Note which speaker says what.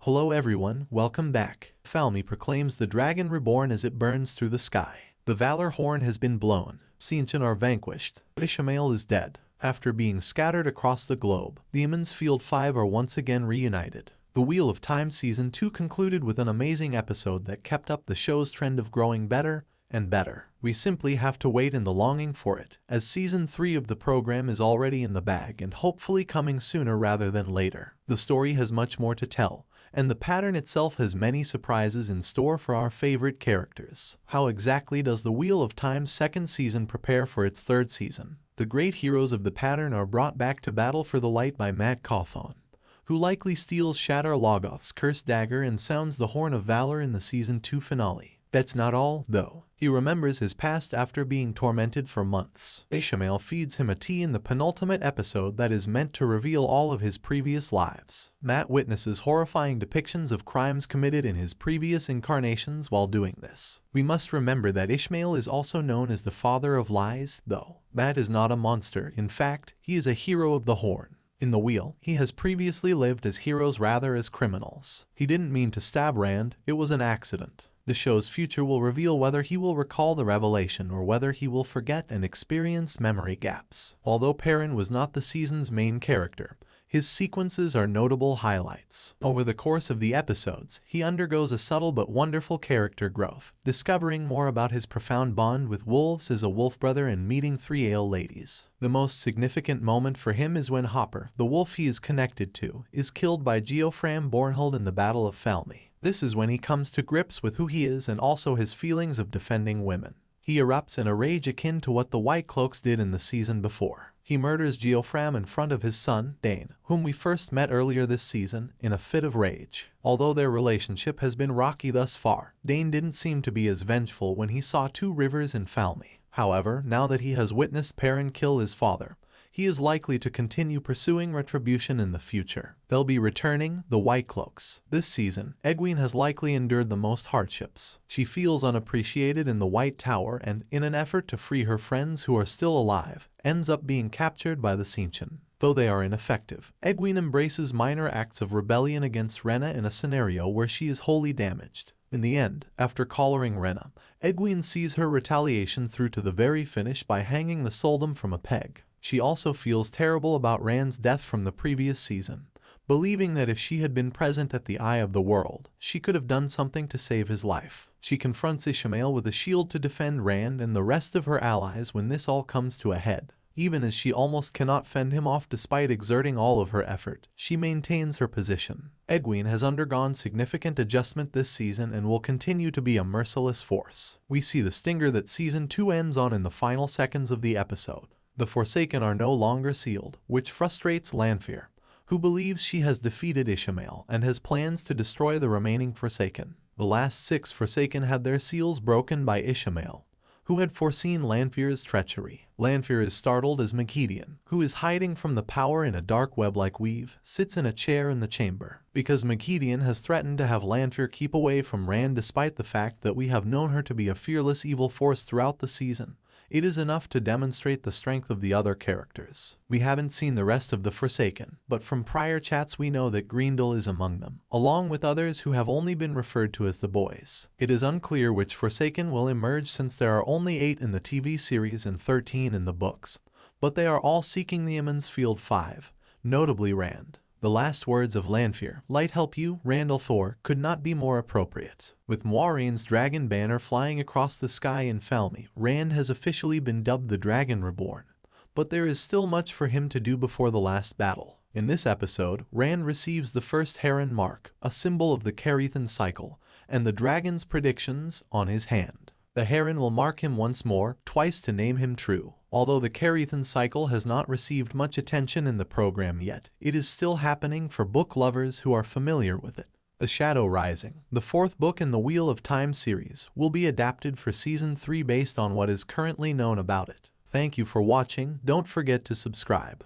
Speaker 1: Hello everyone, welcome back. Falme proclaims the dragon reborn as it burns through the sky. The Valor Horn has been blown. Tzeentch are vanquished. Ishamael is dead. After being scattered across the globe, the Emons Field 5 are once again reunited. The Wheel of Time Season 2 concluded with an amazing episode that kept up the show's trend of growing better and better. We simply have to wait in the longing for it, as Season 3 of the program is already in the bag and hopefully coming sooner rather than later. The story has much more to tell, and the pattern itself has many surprises in store for our favorite characters. How exactly does the Wheel of Time's second season prepare for its third season? The great heroes of the pattern are brought back to battle for the light by Mat Cauthon, who likely steals Shadar Logoth's cursed dagger and sounds the Horn of Valor in the Season 2 finale. That's not all, though. He remembers his past after being tormented for months. Ishamael feeds him a tea in the penultimate episode that is meant to reveal all of his previous lives. Mat witnesses horrifying depictions of crimes committed in his previous incarnations while doing this. We must remember that Ishamael is also known as the father of lies, though. Mat is not a monster. In fact, he is a hero of the Horn. In the Wheel, he has previously lived as heroes rather as criminals. He didn't mean to stab Rand, it was an accident. The show's future will reveal whether he will recall the revelation or whether he will forget and experience memory gaps. Although Perrin was not the season's main character, his sequences are notable highlights. Over the course of the episodes, he undergoes a subtle but wonderful character growth, discovering more about his profound bond with wolves as a wolf brother and meeting 3 ale ladies. The most significant moment for him is when Hopper, the wolf he is connected to, is killed by Geofram Bornhold in the Battle of Falme. This is when he comes to grips with who he is and also his feelings of defending women. He erupts in a rage akin to what the White Cloaks did in the season before. He murders Geofram in front of his son, Dane, whom we first met earlier this season, in a fit of rage. Although their relationship has been rocky thus far, Dane didn't seem to be as vengeful when he saw 2 rivers in Falme. However, now that he has witnessed Perrin kill his father, he is likely to continue pursuing retribution in the future. They'll be returning, the White Cloaks. This season, Egwene has likely endured the most hardships. She feels unappreciated in the White Tower and, in an effort to free her friends who are still alive, ends up being captured by the Tzeentch. Though they are ineffective, Egwene embraces minor acts of rebellion against Rhenna in a scenario where she is wholly damaged. In the end, after collaring Rhenna, Egwene sees her retaliation through to the very finish by hanging the Soldum from a peg. She also feels terrible about Rand's death from the previous season, believing that if she had been present at the Eye of the World, she could have done something to save his life. She confronts Ishamael with a shield to defend Rand and the rest of her allies when this all comes to a head. Even as she almost cannot fend him off despite exerting all of her effort, she maintains her position. Egwene has undergone significant adjustment this season and will continue to be a merciless force. We see the stinger that Season 2 ends on in the final seconds of the episode. The Forsaken are no longer sealed, which frustrates Lanfear, who believes she has defeated Ishamael and has plans to destroy the remaining Forsaken. The last 6 Forsaken had their seals broken by Ishamael, who had foreseen Lanfear's treachery. Lanfear is startled as Maghedion, who is hiding from the power in a dark web-like weave, sits in a chair in the chamber. Because Maghedion has threatened to have Lanfear keep away from Rand despite the fact that we have known her to be a fearless evil force throughout the season, it is enough to demonstrate the strength of the other characters. We haven't seen the rest of the Forsaken, but from prior chats we know that Grendel is among them, along with others who have only been referred to as the boys. It is unclear which Forsaken will emerge since there are only 8 in the TV series and 13 in the books, but they are all seeking the Emons Field 5, notably Rand. The last words of Lanfear, "Light help you, Rand al'Thor," could not be more appropriate. With Moiraine's dragon banner flying across the sky in Falme, Rand has officially been dubbed the Dragon Reborn. But there is still much for him to do before the last battle. In this episode, Rand receives the first Heron mark, a symbol of the Carethan cycle, and the dragon's predictions on his hand. The Heron will mark him once more, twice to name him true. Although the Carethan cycle has not received much attention in the program yet, it is still happening for book lovers who are familiar with it. The Shadow Rising, the 4th book in the Wheel of Time series, will be adapted for Season 3 based on what is currently known about it. Thank you for watching, don't forget to subscribe.